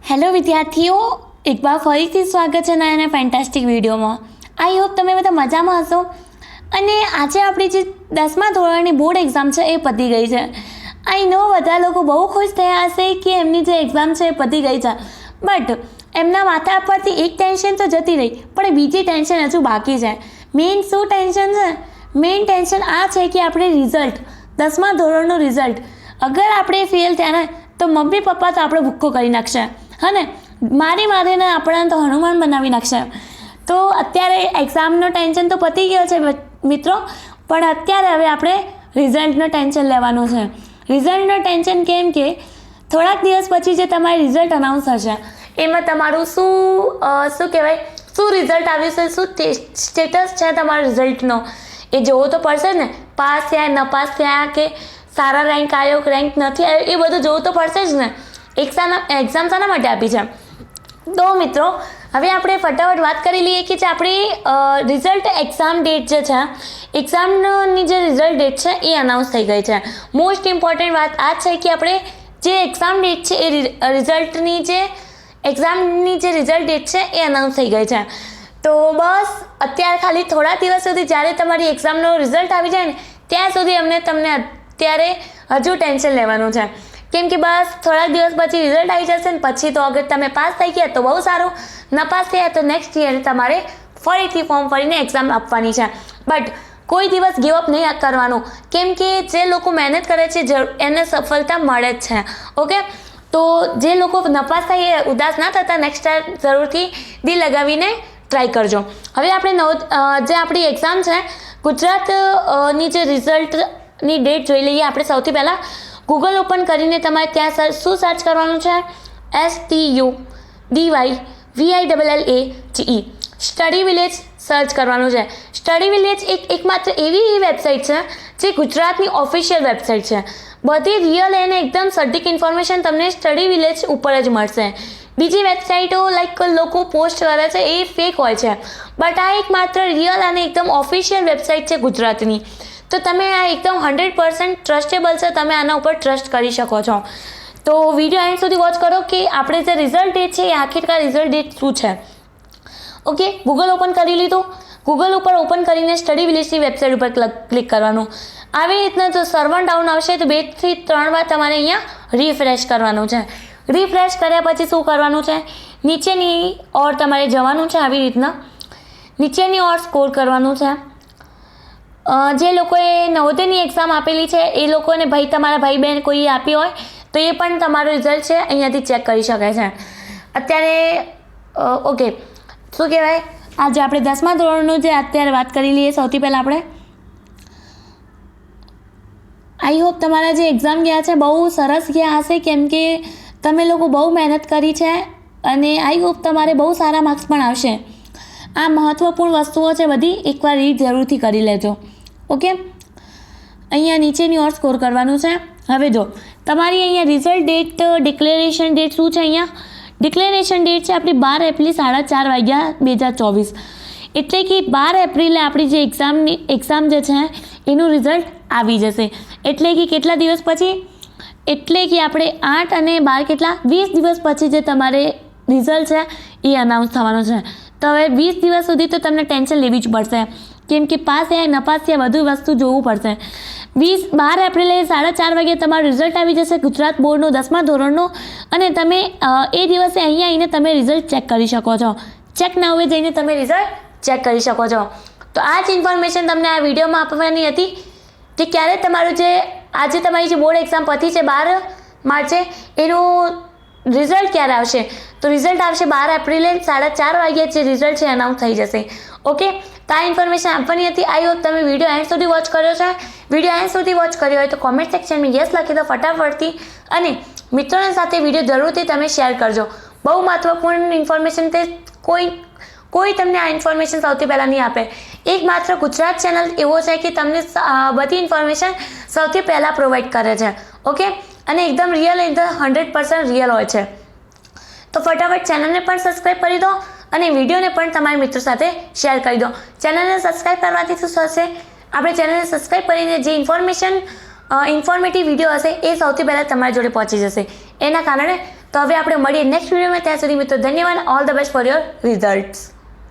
Hello વિદ્યાર્થીઓ, એકવાર ફરીથી સ્વાગત છે નયા ફેન્ટાસ્ટિક વિડીયોમાં. આઈ હોપ તમે બધા મજામાં હશો. અને આજે આપણી જે 10મા ધોરણની બોર્ડ એક્ઝામ છે એ પતી ગઈ છે. આઈ નો બધા લોકો બહુ ખુશ થયા હશે કે એમની જે એક્ઝામ છે એ પતી ગઈ છે, બટ એમના માથા પરથી એક ટેન્શન તો જતી રહી, પણ બીજી ટેન્શન હજુ બાકી છે. મેઇન શું ટેન્શન છે? મેઇન ટેન્શન આ છે કે આપણે રિઝલ્ટ, 10મા ધોરણનું રિઝલ્ટ અગર આપણે ફેલ થયા ને તો મમ્મી પપ્પા તો આપણે ભૂક્કો કરી નાખશે, હા ને, મારીને આપણને તો હનુમાન બનાવી નાખશે. તો અત્યારે એક્ઝામનો ટેન્શન તો પતી ગયો છે મિત્રો, પણ અત્યારે હવે આપણે રિઝલ્ટનું ટેન્શન લેવાનું છે. રિઝલ્ટનું ટેન્શન કેમ કે થોડાક દિવસ પછી જે તમારી રિઝલ્ટ અનાઉન્સ થશે એમાં તમારું શું કહેવાય, શું રિઝલ્ટ આવ્યું છે, શું સ્ટેટસ છે તમારા રિઝલ્ટનો એ જોવો તો પડશે ને. પાસ થયા, ન પાસ થયા, કે સારા રેન્ક આવ્યો, રેન્ક નથી આવ્યો, એ બધું જોવું તો પડશે જ ને. એક્ઝામ શાના માટે આપી છે? તો મિત્રો હવે આપણે ફટાફટ વાત કરી લઈએ કે જે આપણી રિઝલ્ટ એક્ઝામ ડેટ જે છે, એક્ઝામની જે રિઝલ્ટ ડેટ છે એ અનાઉન્સ થઈ ગઈ છે. મોસ્ટ ઇમ્પોર્ટન્ટ વાત આ છે કે આપણે જે એક્ઝામ ડેટ છે એ રિઝલ્ટની જે એક્ઝામની જે રિઝલ્ટ ડેટ છે એ અનાઉન્સ થઈ ગઈ છે. તો બસ અત્યારે ખાલી થોડા દિવસ સુધી જ્યારે તમારી એક્ઝામનો રિઝલ્ટ આવી જાય ને ત્યાં સુધી તમને અત્યારે હજુ ટેન્શન લેવાનું છે. કેમ કે બસ થોડા દિવસ પછી રિઝલ્ટ આવી જશે ને પછી તો અગર તમે પાસ થઈ ગયા તો બહુ સારું, ન પાસ થયા તો નેક્સ્ટ યર તમારે ફરીથી ફોર્મ ભરીને એક્ઝામ આપવાની છે. બટ કોઈ દિવસ ગિવઅપ નહીં કરવાનું, કેમ કે જે લોકો મહેનત કરે છે એને સફળતા મળે જ છે. ઓકે, તો જે લોકો નપાસ થાય એ ઉદાસ ના થતા, નેક્સ્ટ ટાઈમ જરૂરથી દિલ લગાવીને ટ્રાય કરજો. હવે આપણે જે આપણી એક્ઝામ છે ગુજરાતની જે રિઝલ્ટની ડેટ જોઈ લઈએ. આપણે સૌથી પહેલાં ગૂગલ ઓપન કરીને તમારે ત્યાં શું સર્ચ કરવાનું છે? STUDYVILLAGE સ્ટડી વિલેજ સર્ચ કરવાનું છે. સ્ટડી વિલેજ એકમાત્ર એવી વેબસાઇટ છે જે ગુજરાતની ઓફિશિયલ વેબસાઇટ છે. બધી રિયલ અને એકદમ સટીક ઇન્ફોર્મેશન તમને સ્ટડી વિલેજ ઉપર જ મળશે. બીજી વેબસાઇટો લાઈક લોકો પોસ્ટ કરે છે એ ફેક હોય છે, બટ આ એકમાત્ર રિયલ અને એકદમ ઓફિશિયલ વેબસાઇટ છે ગુજરાતની. તો તમે આ એકદમ 100% ટ્રસ્ટેબલ છે, તમે આના ઉપર ટ્રસ્ટ કરી શકો છો. તો વિડીયો એન્ડ સુધી વોચ કરો કે આપણે જે રિઝલ્ટ ડેટ છે એ આખિરકાર રિઝલ્ટ ડેટ શું છે. ઓકે, ગૂગલ ઓપન કરી લીધું. ગૂગલ ઉપર ઓપન કરીને સ્ટડી વિલેજની વેબસાઇટ ઉપર ક્લિક કરવાનું. આવી રીતના જો સર્વર ડાઉન આવશે તો 2 થી 3 વાર તમારે અહીંયા રિફ્રેશ કરવાનું છે. રિફ્રેશ કર્યા પછી શું કરવાનું છે? નીચેની ઓર તમારે જવાનું છે. આવી રીતના નીચેની ઓર સ્કોર કરવાનું છે. જે લોકોએ નવોદયની એક્ઝામ આપેલી છે એ લોકોને તમારા ભાઈ બહેન કોઈ આપી હોય તો એ પણ તમારું રિઝલ્ટ છે અહીંયાથી ચેક કરી શકાય છે. અત્યારે ઓકે, શું કહેવાય, આજે આપણે 10મા ધોરણનું જે અત્યારે વાત કરી લઈએ. સૌથી પહેલાં આપણે આઈ હોપ તમારા જે એક્ઝામ ગયા છે બહુ સરસ ગયા હશે, કેમ કે તમે લોકો બહુ મહેનત કરી છે અને આઈ હોપ તમારે બહુ સારા માર્ક્સ પણ આવશે. આ મહત્ત્વપૂર્ણ વસ્તુઓ છે બધી, એકવાર રીડ જરૂરથી કરી લેજો. ઓકે, અહીંયા નીચેની ઓર સ્કોર કરવાનું છે. હવે જો તમારી અહીંયા રિઝલ્ટ ડેટ, ડિક્લેરેશન ડેટ શું છે? અહીંયા ડિક્લેરેશન ડેટ છે આપણી 12 એપ્રિલ 4:30 વાગ્યા 2024. એટલે કે 12 એપ્રિલે આપણી જે એક્ઝામ જે છે એનું રિઝલ્ટ આવી જશે. એટલે કે કેટલા દિવસ પછી? એટલે કે આપણે 8 અને 12 કેટલા 20 દિવસ પછી જે તમારે રિઝલ્ટ છે એ અનાઉન્સ થવાનું છે. તો હવે 20 દિવસ સુધી તો તમને ટેન્શન લેવી જ પડશે, કેમ કે પાસ થયા નપાસ થયા બધું વસ્તુ જોવું પડશે. 12 એપ્રિલે 4:30 વાગે તમારું રિઝલ્ટ આવી જશે ગુજરાત બોર્ડનું 10મા ધોરણનું, અને તમે એ દિવસે અહીંયા આવીને તમે રિઝલ્ટ ચેક કરી શકો છો. ચેક ના હોય જઈને તમે રિઝલ્ટ ચેક કરી શકો છો. તો આ જ ઇન્ફોર્મેશન તમને આ વિડીયોમાં આપવાની હતી કે ક્યારે તમારું જે આજે તમારી જે બોર્ડ એક્ઝામ પતી છે 12 માર્ચે, એનું રિઝલ્ટ ક્યારે આવશે? તો રિઝલ્ટ આવશે 12 એપ્રિલે 4:30 વાગ્યે જે રિઝલ્ટ છે અનાઉન્સ થઈ જશે. ઓકે, તો આ ઇન્ફોર્મેશન આપવાની હતી. આઈ હોપ તમે વિડીયો એન્ડ સુધી વોચ કર્યો છે. વિડીયો એન્ડ સુધી વોચ કર્યો હોય તો કોમેન્ટ સેક્શનમાં યસ લખી દો ફટાફટથી, અને મિત્રોની સાથે વિડીયો જરૂરથી તમે શેર કરજો. બહુ મહત્ત્વપૂર્ણ ઇન્ફોર્મેશન તે કોઈ તમને આ ઇન્ફોર્મેશન સૌથી પહેલાં નહીં આપે. એકમાત્ર ગુજરાત ચેનલ એવો છે કે તમને બધી ઇન્ફોર્મેશન સૌથી પહેલાં પ્રોવાઈડ કરે છે. ઓકે, અને એકદમ રિયલ, એકદમ 100% રિયલ હોય છે. તો ફટાફટ ચેનલને પણ સબસ્ક્રાઈબ કરી દો અને વિડીયોને પણ તમારા મિત્રો સાથે શેર કરી દો. ચેનલને સબસ્ક્રાઈબ કરવાથી શું થશે? આપણે ચેનલને સબસ્ક્રાઈબ કરીને જે ઇન્ફોર્મેટિવ વિડીયો હશે એ સૌથી પહેલાં તમારી જોડે પહોંચી જશે. એના કારણે તો હવે આપણે મળીએ નેક્સ્ટ વિડીયોમાં. ત્યાં સુધી મિત્રો ધન્યવાદ. All the best for your results.